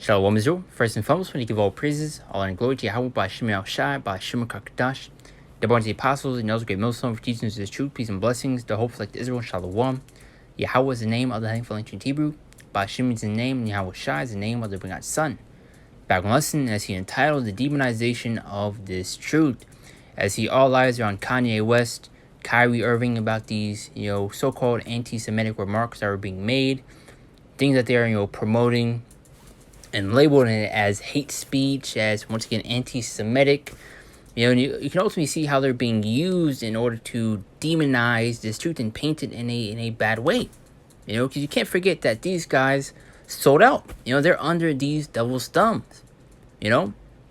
Shalom Israel. First and foremost, when you give all praises, all honor and glory to Yahweh by Shem Shai, by Shem Kakadash, the born to the apostles, and those great millstone for teaching us this truth, peace and blessings, the hope for like Israel, Shalom. Yahweh is the name of the thankful ancient Hebrew. By Shem is the name, and Yahweh Shai is the name of the begotten Son. Back one lesson, as he entitled the demonization of this truth, as he all lies around Kanye West, Kyrie Irving about these, so-called anti-Semitic remarks that are being made, things that they are, promoting and labeling it as hate speech, as once again anti-Semitic. And you can ultimately see how they're being used in order to demonize this truth and paint it in a bad way. Because you can't forget that these guys sold out. They're under these devil's thumbs. They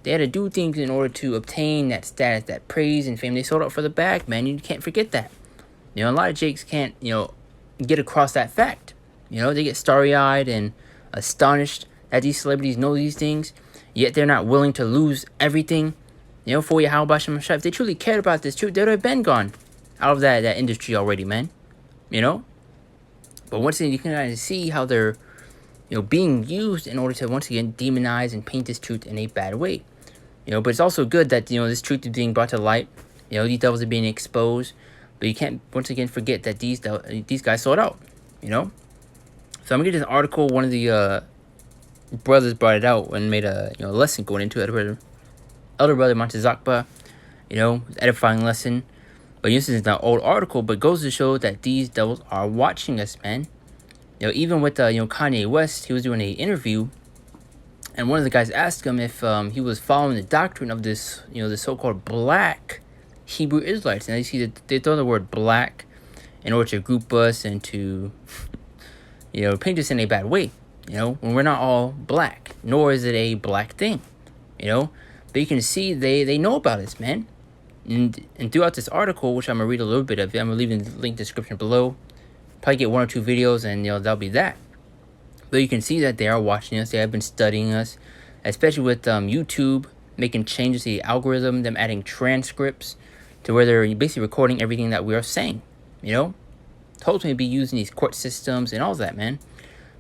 had to do things in order to obtain that status, that praise and fame. They sold out for the bag, man. You can't forget that. A lot of Jakes can't, get across that fact. They get starry-eyed and astonished that these celebrities know these things, yet they're not willing to lose everything, for Yahweh Shem Shai. If they truly cared about this truth, they would have been gone out of that industry already, man. But once again, you can kind of see how they're, being used in order to, once again, demonize and paint this truth in a bad way. But it's also good that, this truth is being brought to light. These devils are being exposed. But you can't, once again, forget that these guys sold out, So I'm going to get this article. One of the brothers brought it out and made a lesson going into it. Elder brother Montezakba, edifying lesson. But this is an old article, but goes to show that these devils are watching us, man. Even with Kanye West, he was doing an interview, and one of the guys asked him if he was following the doctrine of this, the so-called black Hebrew Israelites. And you see that they throw the word black in order to group us and to, paint us in a bad way. When we're not all black, nor is it a black thing, But you can see they know about this, man. And throughout this article, which I'm going to read a little bit of, I'm going to leave in the link description below. Probably get 1 or 2 videos, and, that'll be that. But you can see that they are watching us. They have been studying us, especially with YouTube, making changes to the algorithm, them adding transcripts to where they're basically recording everything that we are saying, Totally be using these court systems and all that, man.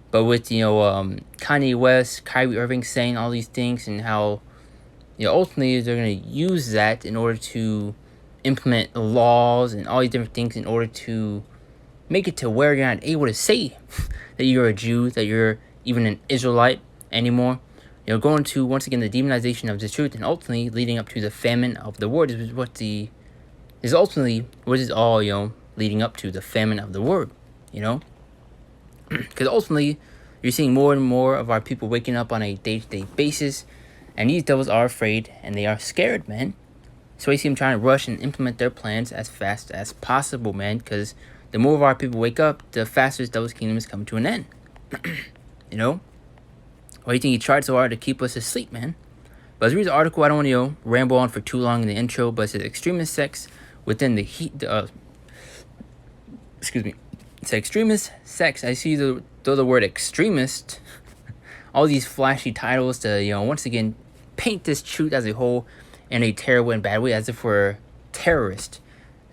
But with, Kanye West, Kyrie Irving saying all these things and how, ultimately they're going to use that in order to implement laws and all these different things in order to make it to where you're not able to say that you're a Jew, that you're even an Israelite anymore. Going to, once again, the demonization of the truth and ultimately leading up to the famine of the word is what is ultimately what is all, leading up to the famine of the word, Because ultimately, you're seeing more and more of our people waking up on a day-to-day basis, and these devils are afraid, and they are scared, man. So you see them trying to rush and implement their plans as fast as possible, man, because the more of our people wake up, the faster this devil's kingdom is coming to an end. Why do you think he tried so hard to keep us asleep, man? But as I read the article, I don't want to, ramble on for too long in the intro, but it says extremist sects within the It's extremist sects. I see the word extremist, all these flashy titles to, once again, paint this truth as a whole in a terrible and bad way, as if we're terrorists,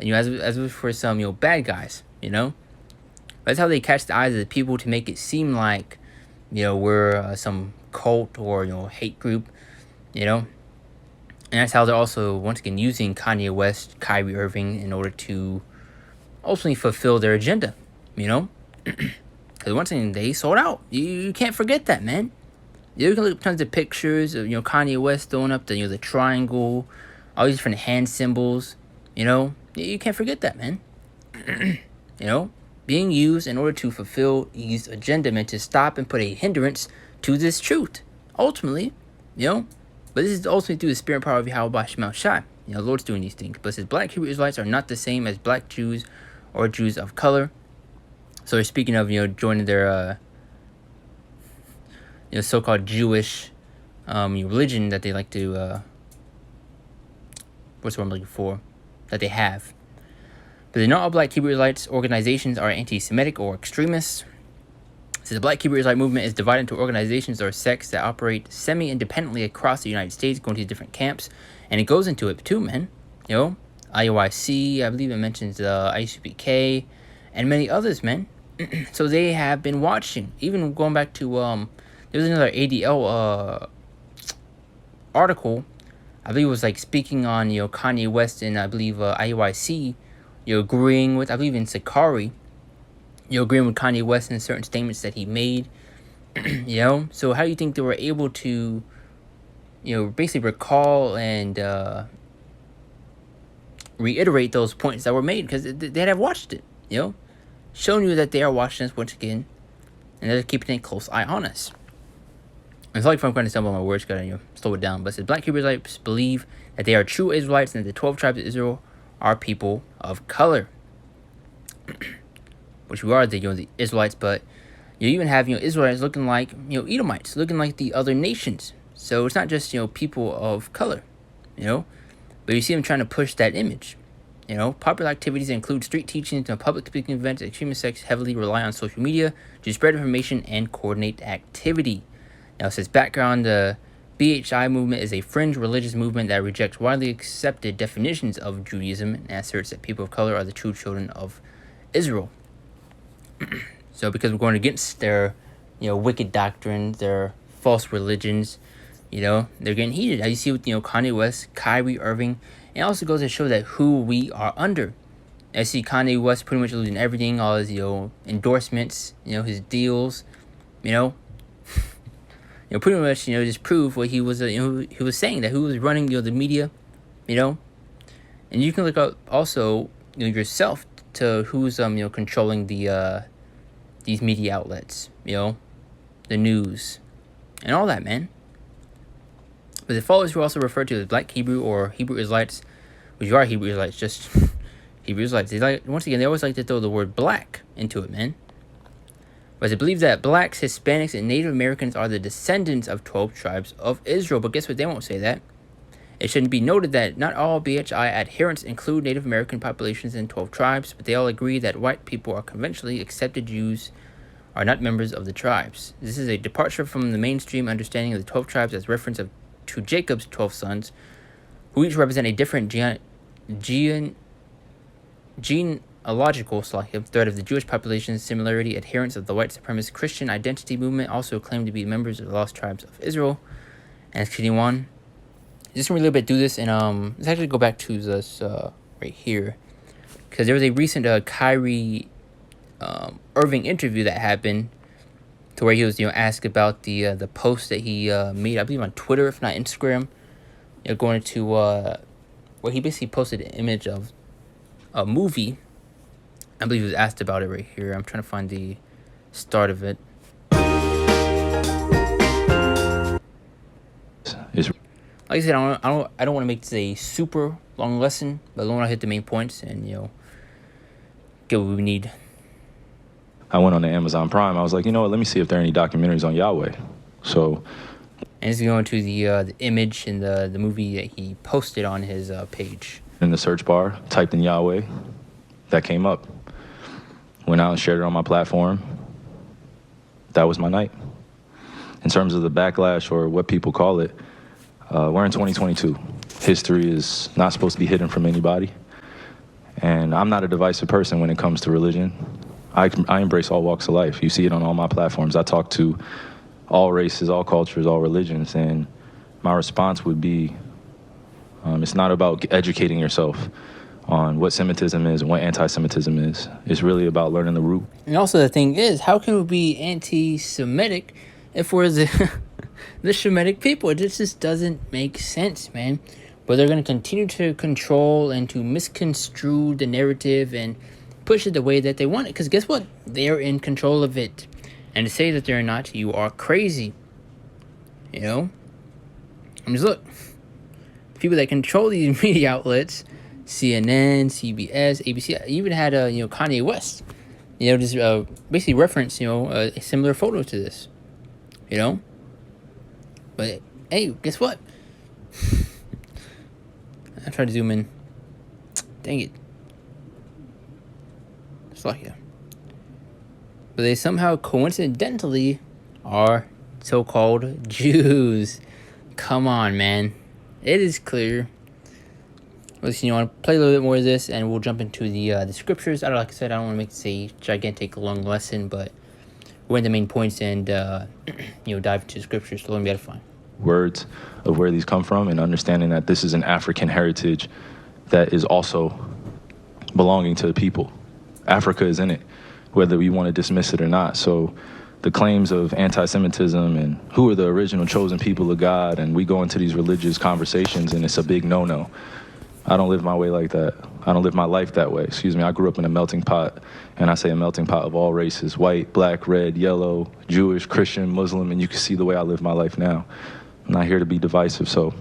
and, as if we're some, bad guys, That's how they catch the eyes of the people to make it seem like, we're some cult or, hate group, And that's how they're also, once again, using Kanye West, Kyrie Irving in order to ultimately fulfill their agenda, Because once again, they sold out. You can't forget that, man. You can look at tons of pictures of, Kanye West throwing up the triangle, all these different hand symbols, You can't forget that, man. Being used in order to fulfill his agenda, meant to stop and put a hindrance to this truth. Ultimately, But this is ultimately through the spirit and power of Yahweh Shem Shai. The Lord's doing these things. But it says black Hebrew Israelites are not the same as black Jews or Jews of color. So they're speaking of, joining their, so-called Jewish religion that they like to, what's the word I'm looking for? That they have. But not all black Hebrew Israelites organizations are anti-Semitic or extremists. So the black Hebrew Israelite movement is divided into organizations or sects that operate semi-independently across the United States, going to different camps. And it goes into it too, man. IUIC, I believe it mentions ICPK, and many others, man. So they have been watching, even going back to there was another ADL article. I believe it was like speaking on Kanye West and I believe IUIC, agreeing with, I believe in Sakari, agreeing with Kanye West in certain statements that he made. So how do you think they were able to basically recall and reiterate those points that were made? Because they have watched it, showing you that they are watching us once again, and they're keeping a close eye on us. It's like if I'm going to stumble on my words, gotta slow it down. But it says Black Hebrew Israelites believe that they are true Israelites and that the 12 tribes of Israel are people of color, which we are the Israelites. But you even have Israelites looking like Edomites, looking like the other nations. So it's not just people of color, but you see them trying to push that image. Popular activities include street teachings and public speaking events. Extremist sects heavily rely on social media to spread information and coordinate activity. Now, it says background, the BHI movement is a fringe religious movement that rejects widely accepted definitions of Judaism and asserts that people of color are the true children of Israel. So because we're going against their, wicked doctrines, their false religions, they're getting heated. As you see with, Kanye West, Kyrie Irving, it also goes to show that who we are under. I see Kanye West pretty much losing everything, all his, endorsements, his deals, pretty much, just prove what he was, he was saying, that who was running, the media, and you can look up also, yourself to who's, controlling the, these media outlets, the news, and all that, man. But the followers were also referred to as Black Hebrew or Hebrew Israelites, which are Hebrew Israelites, just Hebrew Israelites. Once again, they always like to throw the word black into it, man. But it's believed that blacks, Hispanics, and Native Americans are the descendants of 12 tribes of Israel. But guess what? They won't say that. It should be noted that not all BHI adherents include Native American populations in 12 tribes, but they all agree that white people are conventionally accepted Jews are not members of the tribes. This is a departure from the mainstream understanding of the 12 tribes as reference to Jacob's 12 sons, who each represent a different genealogical thread of the Jewish population's similarity. Adherents of the white supremacist Christian identity movement also claim to be members of the lost tribes of Israel. And let's continue on. Just a little bit do this, and let's actually go back to this right here, because there was a recent Kyrie Irving interview that happened, to where he was asked about the post that he made, I believe on Twitter, if not Instagram, going to where he basically posted an image of a movie. I believe he was asked about it right here. I'm trying to find the start of it. Like I said, I don't want to make this a super long lesson, but I want to hit the main points and get what we need. I went on to Amazon Prime. I was like, let me see if there are any documentaries on Yahweh. So, and it's going to the image and the movie that he posted on his page. In the search bar, typed in Yahweh, that came up. Went out and shared it on my platform. That was my night. In terms of the backlash, or what people call it, we're in 2022. History is not supposed to be hidden from anybody. And I'm not a divisive person when it comes to religion. I embrace all walks of life. You see it on all my platforms. I talk to all races, all cultures, all religions. And my response would be, it's not about educating yourself on what Semitism is and what anti-Semitism is. It's really about learning the root. And also the thing is, how can we be anti-Semitic if we're the Shemitic people? It just doesn't make sense, man. But they're going to continue to control and to misconstrue the narrative and push it the way that they want it. Because guess what? They're in control of it. And to say that they're not, you are crazy. And just look. The people that control these media outlets, CNN, CBS, ABC, even had Kanye West, just basically reference a similar photo to this, But hey, guess what? I tried to zoom in. Dang it. Slovakia. But they somehow coincidentally are so-called Jews. Come on, man. It is clear. Listen, want to play a little bit more of this, and we'll jump into the scriptures. Like I said, I don't want to make this a gigantic, long lesson, but go into the main points and dive into scriptures to learn be edifying. Words of where these come from, and understanding that this is an African heritage that is also belonging to the people. Africa is in it, whether we want to dismiss it or not. So the claims of anti-Semitism and who are the original chosen people of God, and we go into these religious conversations, and it's a big no-no. I don't live my way like that. I don't live my life that way. Excuse me. I grew up in a melting pot, and I say a melting pot of all races: white, black, red, yellow, Jewish, Christian, Muslim, and you can see the way I live my life now. I'm not here to be divisive, so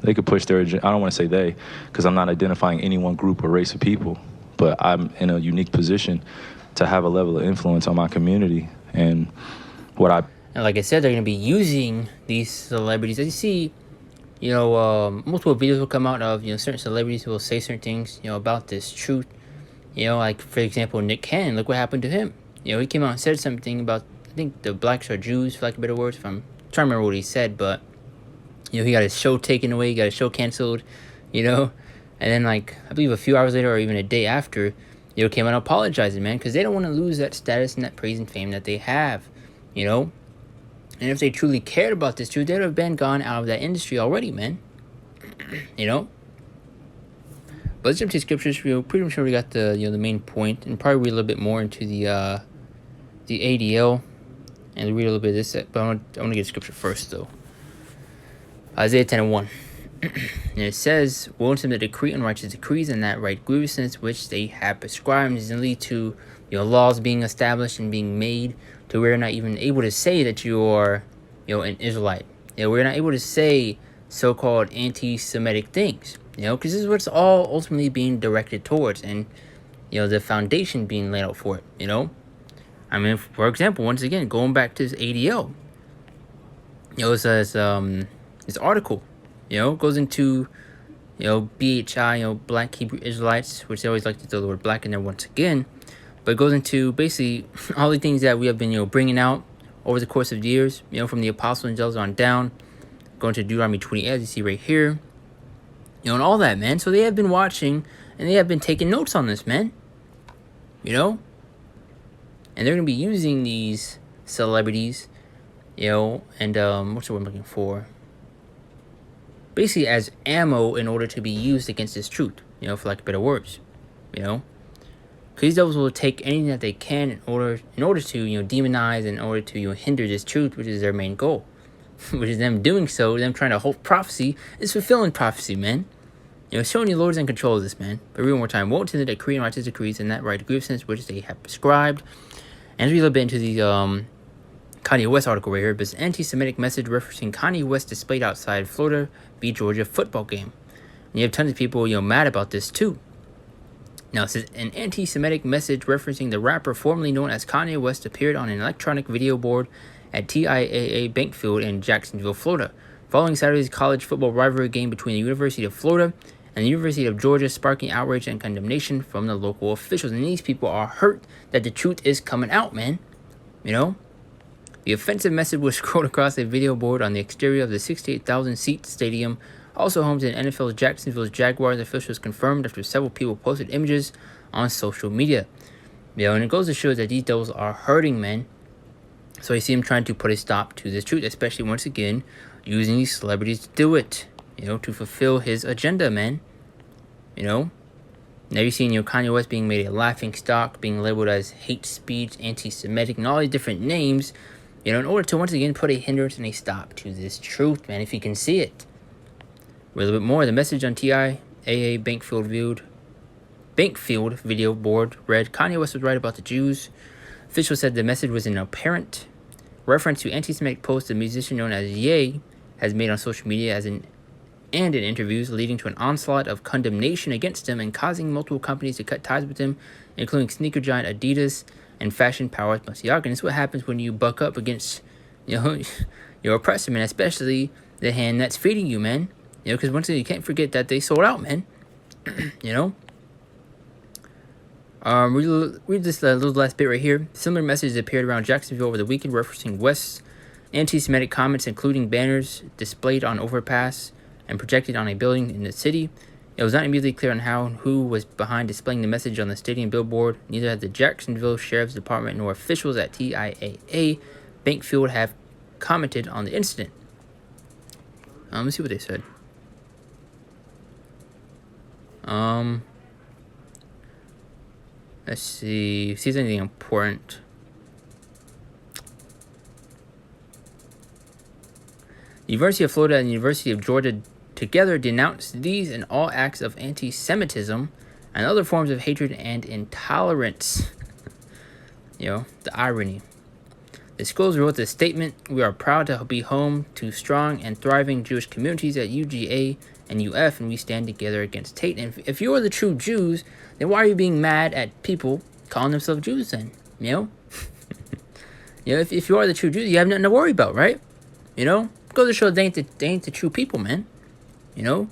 they could push their agenda. I don't want to say they, because I'm not identifying any one group or race of people, but I'm in a unique position to have a level of influence on my community. And like I said, they're going to be using these celebrities. As you see, multiple videos will come out of, certain celebrities who will say certain things, about this truth. Like, for example, Nick Cannon, look what happened to him. He came out and said something about, I think, the blacks are Jews, for lack of better words. If I'm trying to remember what he said, but, he got his show taken away, he got his show canceled, and then, like, I believe a few hours later or even a day after, came out apologizing, man, because they don't want to lose that status and that praise and fame that they have, And if they truly cared about this truth, they would have been gone out of that industry already, man. But let's jump to scriptures. Pretty sure we got the the main point, and probably read a little bit more into the ADL, and read a little bit of this. But I want to get scripture first, though. Isaiah 10:1. And it says, "Woe unto them that decree unrighteous decrees, and that write grievousness which they have prescribed," and it lead to laws being established and being made to where you're not even able to say that you are an Israelite. We're not able to say so-called anti-Semitic things. Because this is what's all ultimately being directed towards, and the foundation being laid out for it. I mean, for example, once again, going back to this ADL, it says this article, goes into BHI, Black Hebrew Israelites, which they always like to throw the word black in there once again, but it goes into basically all the things that we have been bringing out over the course of the years, from the apostles and angels on down, going to Deuteronomy 28, as you see right here, and all that, man. So they have been watching, and they have been taking notes on this, man. And they're going to be using these celebrities, and what's the word I'm looking for? Basically as ammo in order to be used against this truth, for lack of better words, Because these devils will take anything that they can in order to, demonize, in order to, hinder this truth, which is their main goal. Which is them doing so, them trying to hold prophecy, is fulfilling prophecy, man. Showing you Lord is in control of this, man. But read one more time. Woe to them that decree and righteous decrees, and that right grievousness which they have prescribed. And we a little bit into the Kanye West article right here, but it's an anti-Semitic message referencing Kanye West displayed outside Florida v. Georgia football game. And you have tons of people, mad about this too. Now, it says, an anti-Semitic message referencing the rapper formerly known as Kanye West appeared on an electronic video board at TIAA Bank Field in Jacksonville, Florida, following Saturday's college football rivalry game between the University of Florida and the University of Georgia, sparking outrage and condemnation from the local officials. And these people are hurt that the truth is coming out, man. The offensive message was scrolled across a video board on the exterior of the 68,000-seat stadium, also home to the NFL's Jacksonville Jaguars. Officials confirmed after several people posted images on social media. And it goes to show that these devils are hurting, man. So I see him trying to put a stop to this truth, especially once again using these celebrities to do it, to fulfill his agenda, man. Now you're seeing Kanye West being made a laughing stock, being labeled as hate speech, anti-Semitic, and all these different names, in order to once again put a hindrance and a stop to this truth, man, if you can see it. A little bit more, the message on TIAA Bankfield video board read, Kanye West was right about the Jews. Officials said the message was an apparent reference to anti-Semitic posts the musician known as Ye has made on social media and in interviews, leading to an onslaught of condemnation against him and causing multiple companies to cut ties with him, including sneaker giant Adidas and fashion powerhouse Balenciaga. And it's what happens when you buck up against, your oppressor, man, especially the hand that's feeding you, man. Because once again, you can't forget that they sold out, man. Read this little last bit right here. Similar messages appeared around Jacksonville over the weekend, referencing West's anti-Semitic comments, including banners displayed on overpass and projected on a building in the city. It was not immediately clear on how and who was behind displaying the message on the stadium billboard. Neither had the Jacksonville Sheriff's Department nor officials at TIAA Bankfield have commented on the incident. Let's see what they said. Let's see if there's anything important. The University of Florida and the University of Georgia together denounced these and all acts of anti-Semitism and other forms of hatred and intolerance. The irony. The schools wrote this statement: "We are proud to be home to strong and thriving Jewish communities at UGA and UF, and we stand together against hate." And if you are the true Jews, then why are you being mad at people calling themselves Jews then? If you are the true Jews, you have nothing to worry about, right? Goes to show they ain't the true people, man. And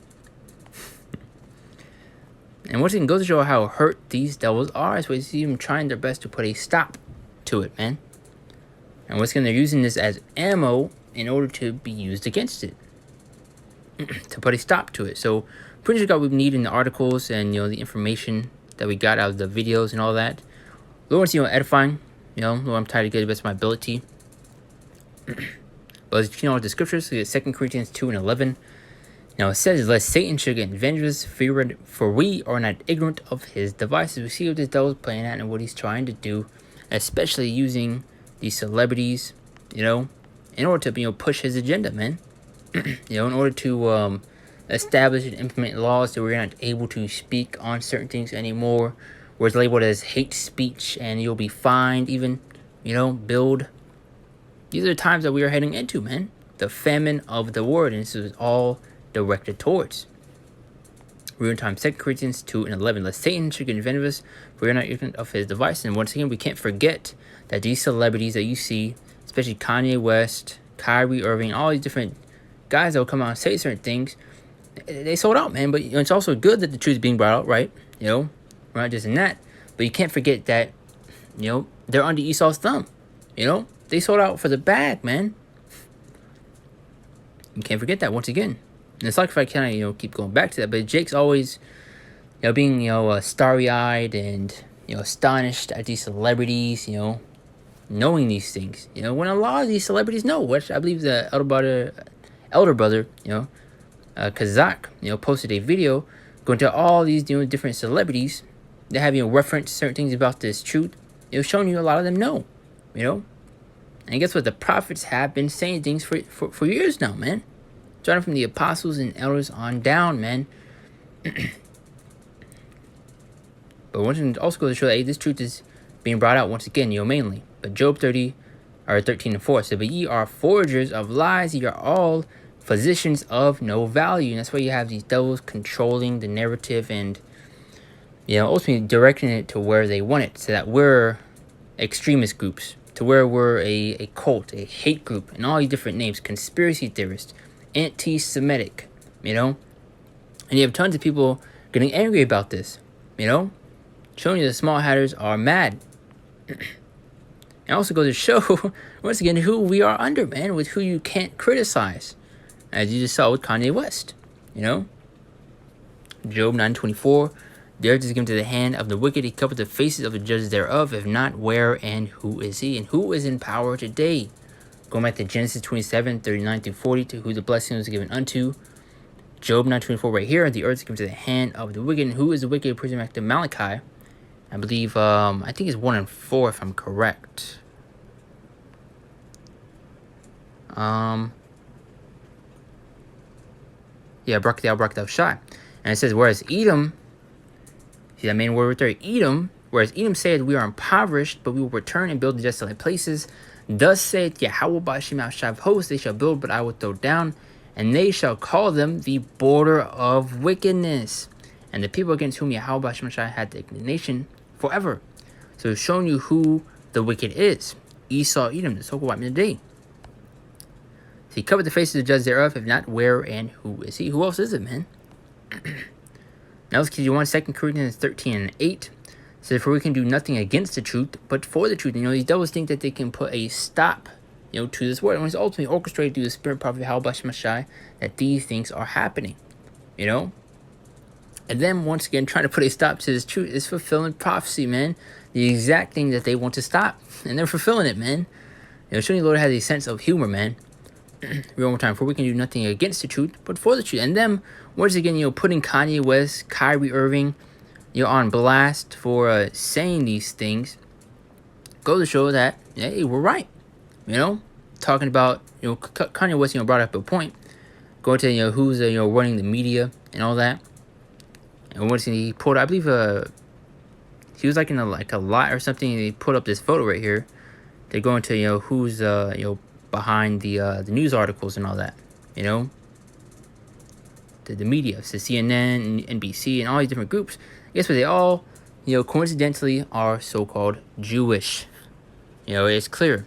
once again, goes to show how hurt these devils are. As we see them trying their best to put a stop to it, man. And once again, they're using this as ammo in order to be used against it. To put a stop to it. So pretty much got what we need in the articles and the information that we got out of the videos and all that. Lord's edifying. Lord, I'm trying to get the best of my ability. But as you know, the scriptures, so 2 Corinthians 2:11. Now it says, "Lest Satan should get vengeance, for we are not ignorant of his devices." We see what this devil's playing at and what he's trying to do, especially using these celebrities, in order to push his agenda, man. In order to establish and implement laws that we're not able to speak on certain things anymore, where it's labeled as hate speech, and you'll be fined, even, billed. These are the times that we are heading into, man. The famine of the word, and this is all directed towards. We're in time, 2 Corinthians 2:11. "Lest Satan should get vengeance, for we are not ignorant of his device." And once again, we can't forget that these celebrities that you see, especially Kanye West, Kyrie Irving, all these different guys that will come out and say certain things, they sold out, man. But it's also good that the truth is being brought out, right? We're not just in that, but you can't forget that they're under Esau's thumb. They sold out for the bag, man. You can't forget that once again. And it's like if I kind of keep going back to that, but Jake's always being starry-eyed and astonished at these celebrities, knowing these things. When a lot of these celebrities know, which I believe the elder brother, Kazak, posted a video going to all these different celebrities that have referenced certain things about this truth. Showing you a lot of them know, And guess what? The prophets have been saying things for years now, man. Starting from the apostles and elders on down, man. But once it also goes to show that this truth is being brought out once again, mainly. But Job 13:4 said, "But ye are forgers of lies, ye are all physicians of no value." And that's why you have these devils controlling the narrative and ultimately directing it to where they want it, so that we're extremist groups, to where we're a cult, a hate group, and all these different names, conspiracy theorists, anti-Semitic, And you have tons of people getting angry about this, Showing you the small hatters are mad. It also goes to show, once again, who we are under, man, with who you can't criticize. As you just saw with Kanye West, Job 9:24. "The earth is given to the hand of the wicked. He covered the faces of the judges thereof. If not, where and who is he?" And who is in power today? Going back to Genesis 27:39-40, to who the blessing was given unto. Job 9:24 right here. "The earth is given to the hand of the wicked." And who is the wicked? Person back to Malachi. I believe, I think it's 1 and 4 if I'm correct. Yeah, Barak thou Shai. And it says, "Whereas Edom," see that main word right there, Edom, "whereas Edom said, we are impoverished, but we will return and build the desolate places. Thus saith Yahweh Ba'ashem Shai of hosts, they shall build, but I will throw down, and they shall call them the border of wickedness, and the people against whom Yahweh Ba'ashem Shai had the indignation forever." So it's showing you who the wicked is. Esau, Edom, the so-called white man today. So he covered the faces of the judges thereof. If not, where and who is he? Who else is it, man? Now let's continue on. 2 Corinthians 13:8 says, "For we can do nothing against the truth, but for the truth." These devils think that they can put a stop, to this word. And it's ultimately orchestrated through the spirit prophet Yahweh Ba'ashem Shai that these things are happening. And then once again, trying to put a stop to this truth is fulfilling prophecy, man. The exact thing that they want to stop, and they're fulfilling it, man. Showing the Lord has a sense of humor, man. One more time, for we can do nothing against the truth, but for the truth. And them, once again, putting Kanye West, Kyrie Irving, on blast for saying these things, go to show that, hey, we're right. Talking about, Kanye West, brought up a point, going to, who's, running the media and all that. And once he pulled, I believe, he was like in a lot or something. And he put up this photo right here. They're going to, who's, behind the news articles and all that, the media, so CNN, and NBC, and all these different groups. Guess what? They all, coincidentally are so-called Jewish. It's clear.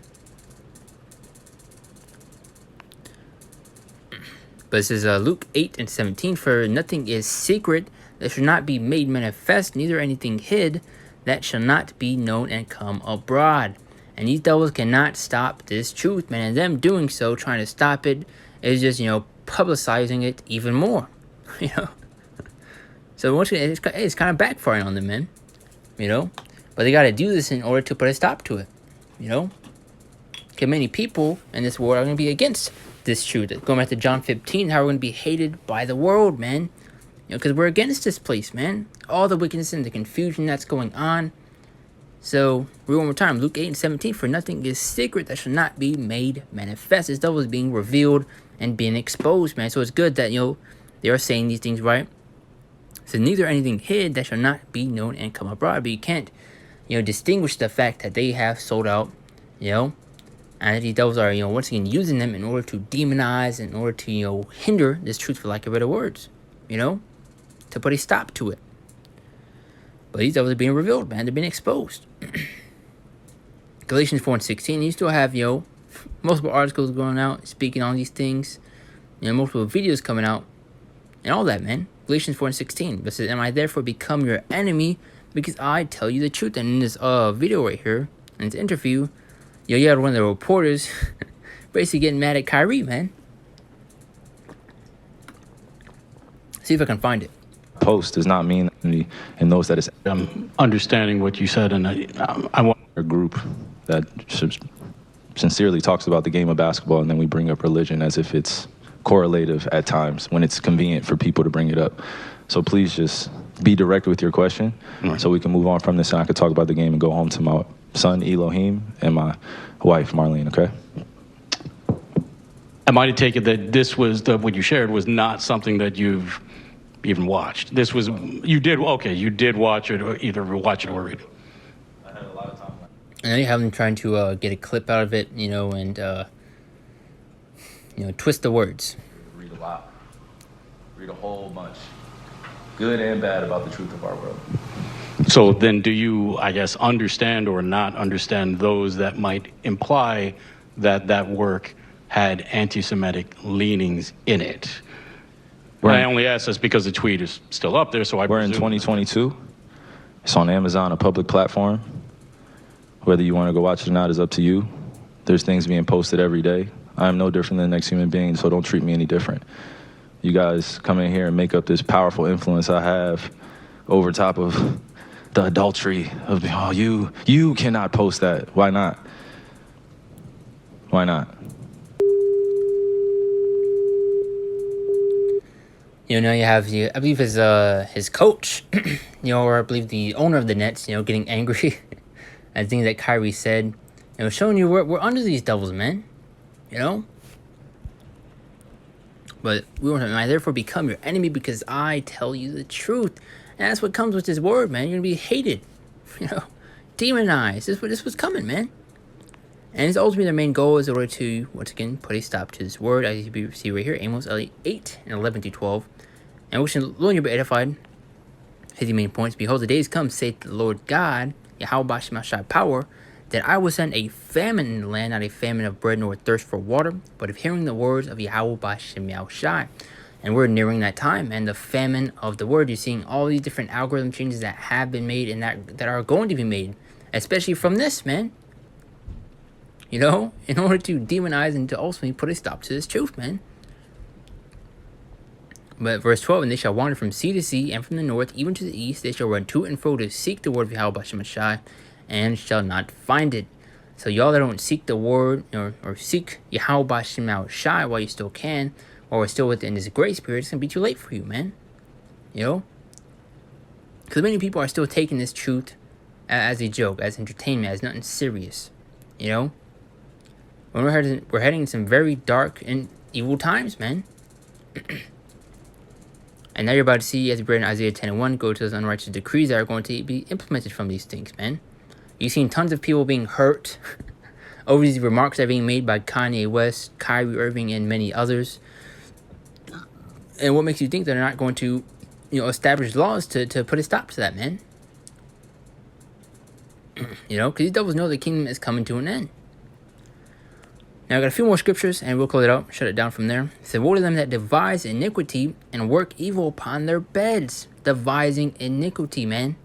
But this is Luke 8:17. For nothing is secret that should not be made manifest, neither anything hid that shall not be known and come abroad. And these devils cannot stop this truth, man. And them doing so, trying to stop it, is just, publicizing it even more. So once again, it's kind of backfiring on them, man. But they got to do this in order to put a stop to it. Because many people in this world are going to be against this truth. Going back to John 15, how we're going to be hated by the world, man. Because we're against this place, man. All the wickedness and the confusion that's going on. So, read one more time. Luke 8:17. For nothing is secret that shall not be made manifest. This devil is being revealed and being exposed, man. So it's good that, they are saying these things, right? So neither anything hid that shall not be known and come abroad. But you can't, distinguish the fact that they have sold out, and these devils are, once again using them in order to demonize, in order to, hinder this truth, for lack of better words, to put a stop to it. But these devils are being revealed, man. They're being exposed. Galatians 4:16. You still have, multiple articles going out speaking on these things. Multiple videos coming out. And all that, man. Galatians 4:16. But says, am I therefore become your enemy because I tell you the truth? And in this video right here, in this interview, you had one of the reporters basically getting mad at Kyrie, man. See if I can find it. Post does not mean and those that is. I'm understanding what you said, and I want a group that sincerely talks about the game of basketball, and then we bring up religion as if it's correlative at times when it's convenient for people to bring it up. So please just be direct with your question, so we can move on from this, and I could talk about the game and go home to my son Elohim and my wife Marlene. Okay. Am I to take it that this was what you shared was not something that you've even watched? This was you did watch it, or either watch it or read it. I had a lot of time. And then you have them trying to get a clip out of it, and twist the words. Read a lot. Read a whole bunch, good and bad, about the truth of our world. So then, do you, I guess, understand or not understand those that might imply that work had anti-Semitic leanings in it? I only ask this because the tweet is still up there, so we're in 2022. It's on Amazon, a public platform. Whether you want to go watch it or not is up to you. There's things being posted every day. I'm no different than the next human being, so don't treat me any different. You guys come in here and make up this powerful influence I have over top of the adultery of, you cannot post that. Why not? Why not? Now you have, I believe his coach, or I believe the owner of the Nets, getting angry at things that Kyrie said, showing you we're under these devils, man, But we won't. I therefore become your enemy because I tell you the truth, and that's what comes with this word, man. You're gonna be hated, demonized. This was coming, man. And it's ultimately their main goal is in order to, once again, put a stop to this word, as you see right here, Amos 8 and 11 through 12. And which in Lord you'll be edified. His main points. Behold, the days come, saith the Lord God, Yahweh Bashemashai power, that I will send a famine in the land, not a famine of bread nor thirst for water, but of hearing the words of Yahweh Bashemashai. And we're nearing that time, and the famine of the word. You're seeing all these different algorithm changes that have been made and that are going to be made, especially from this, man. In order to demonize and to ultimately put a stop to this truth, man. But verse 12, and they shall wander from sea to sea, and from the north even to the east. They shall run to and fro to seek the word of Yahweh Shemashai, and shall not find it. So y'all that don't seek the word, or seek Yahweh Shemashai while you still can, or we're still within this grace period, it's going to be too late for you, man. You know? Because many people are still taking this truth as a joke, as entertainment, as nothing serious. You know? When we're heading in some very dark and evil times, man. And now you're about to see, as we read in Isaiah 10 and 1, go to those unrighteous decrees that are going to be implemented from these things, man. You've seen tons of people being hurt over these remarks that are being made by Kanye West, Kyrie Irving, and many others. And what makes you think they're not going to, establish laws to put a stop to that, man? Because these devils know the kingdom is coming to an end. Now, I got a few more scriptures, and we'll close it out, shut it down from there. It said, woe to them that devise iniquity and work evil upon their beds. Devising iniquity, man.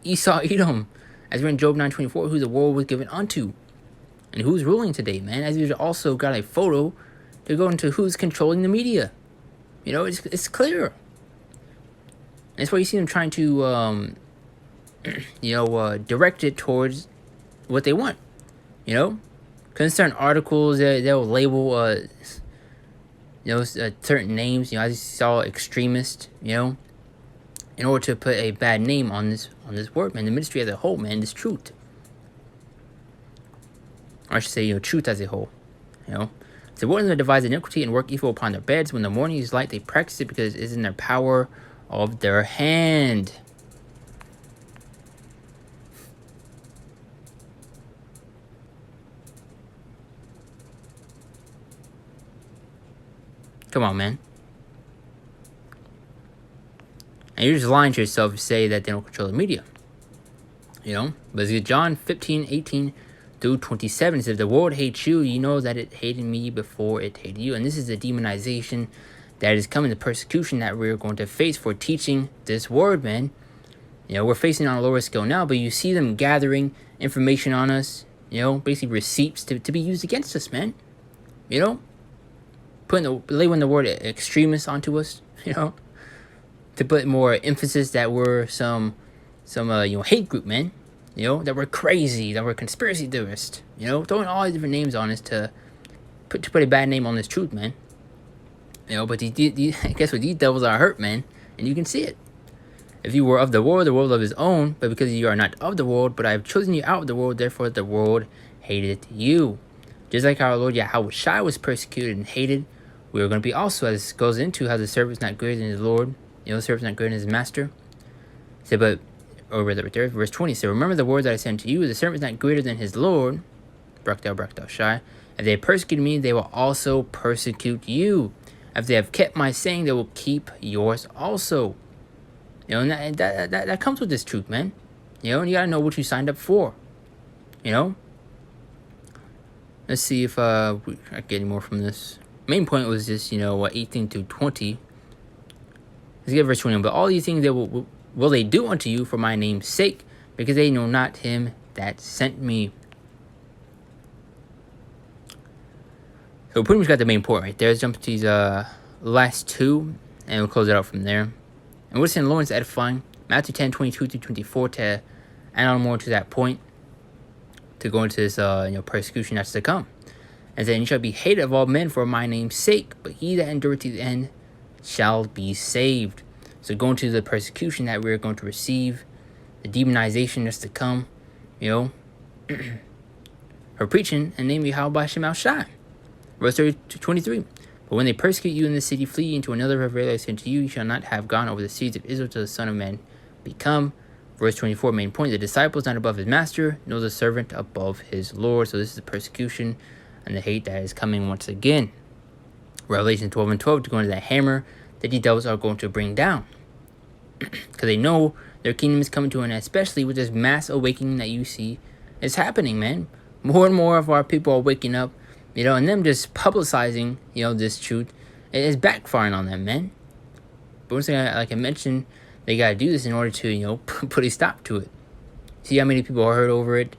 Esau, Edom. As we're in Job 9:24, who the world was given unto. And who's ruling today, man? As we've also got a photo to go into who's controlling the media. It's clear. And that's why you see them trying to, direct it towards what they want, Because certain articles, they'll label, certain names. As you saw, extremist. In order to put a bad name on this word, man. The ministry as a whole, man. This truth. Or I should say, truth as a whole. So what is to devise iniquity and work evil upon their beds? When the morning is light, they practice it because it is in their power of their hand. Come on, man. And you're just lying to yourself to say that they don't control the media. But it's John 15:18 through 27. It says, the world hates you. You know that it hated me before it hated you. And this is the demonization that is coming, the persecution that we're going to face for teaching this word, man. We're facing it on a lower scale now, but you see them gathering information on us, basically receipts to be used against us, man. Labeling the word extremist onto us, to put more emphasis that we're some hate group, man. That we're crazy, that we're conspiracy theorists. Throwing all these different names on us to put a bad name on this truth, man. But guess what? These devils are hurt, man, and you can see it. If you were of the world of his own, but because you are not of the world, but I have chosen you out of the world, therefore the world hated you. Just like our Lord Yahweh Shai was persecuted and hated, we are going to be also, as it goes into how the servant is not greater than his Lord, the servant is not greater than his master. So, verse 20, so remember the word that I sent to you, the servant is not greater than his Lord, Brakdal Shai. If they persecuted me, they will also persecute you. If they have kept my saying, they will keep yours also. And that comes with this truth, man. And you gotta know what you signed up for. Let's see if I get any more from this. Main point was just 18 through 20. Let's get verse 21. But all these things they will they do unto you for my name's sake, because they know not him that sent me. So we pretty much got the main point right there. Let's jump to these last two, and we'll close it out from there. And what's in Lawrence edifying, Matthew 10:22 through 24, to add on more to that point, to go into this persecution that's to come. And then you shall be hated of all men for my name's sake, but he that endureth to the end shall be saved. So going to the persecution that we're going to receive, the demonization that's to come, for preaching and name Yahweh Shemel Shai. Verse 23. But when they persecute you in the city, flee into another river. I say to you, you shall not have gone over the seas of Israel till the Son of Man become. Verse 24, main point, the disciple is not above his master, nor the servant above his Lord. So this is the persecution and the hate that is coming once again. Revelation 12:12, to go into that hammer that the devils are going to bring down. Because they know their kingdom is coming to an end, especially with this mass awakening that you see is happening, man. More and more of our people are waking up, and them just publicizing, this truth, it is backfiring on them, man. But once again, like I mentioned, they got to do this in order to, put a stop to it. See how many people are hurt over it,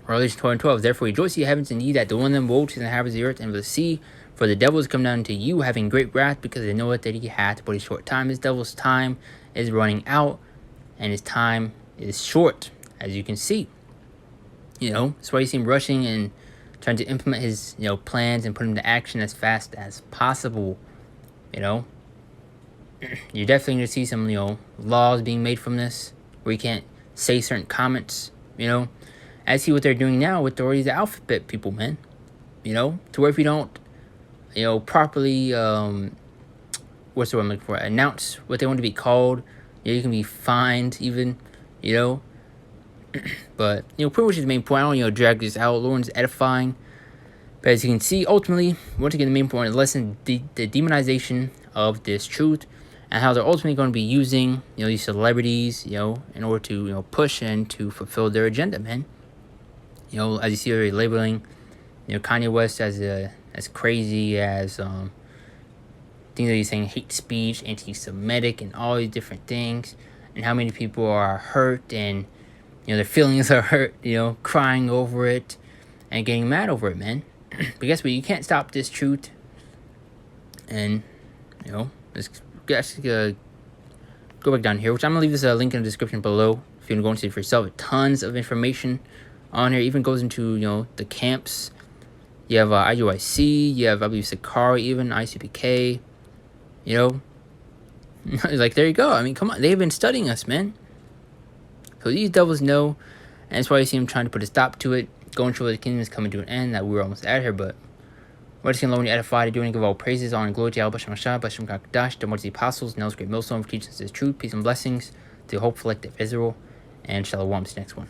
Revelation 12:12. Therefore rejoice, ye heavens, and ye that dwell in them. Woe to the inhabitants of the earth and of the sea. For the devil is come down to you, having great wrath, because they know that he hath but a short time. This devil's time is running out, and his time is short, as you can see. That's why you see him rushing and trying to implement his, plans and put them into action as fast as possible. You're definitely going to see some, laws being made from this, where you can't say certain comments, I see what they're doing now with already the alphabet people, man. To where if you don't, properly, what's the word I'm looking for? Announce what they want to be called. You can be fined even, But, pretty much the main point. I don't, drag this out. Lauren's edifying. But as you can see, ultimately, once again, the main point of the lesson, the demonization of this truth, and how they're ultimately going to be using, these celebrities, in order to, push and to fulfill their agenda, man. As you see, they're labeling, Kanye West as crazy as things that he's saying, hate speech, anti-Semitic, and all these different things, and how many people are hurt and their feelings are hurt, crying over it and getting mad over it, man. But guess what? You can't stop this truth. And let's go back down here, which I'm gonna leave this link in the description below if you want to go and see it for yourself. Tons of information on here. Even goes into the camps. You have IUIC, you have, I believe, Sakari, even ICPK. Like, there you go. I mean, come on, they've been studying us, man. So these devils know, and that's why you see them trying to put a stop to it, going through the kingdom is coming to an end, that we're almost at here. But we're just going to learn to edify, to do and give all praises, honor, and glory to Yahweh B'Shem Hashem Kakadash, the the apostles, Nels great millstone for teaching us the truth, peace and blessings to the whole collective Israel, and Shalom. See you next one.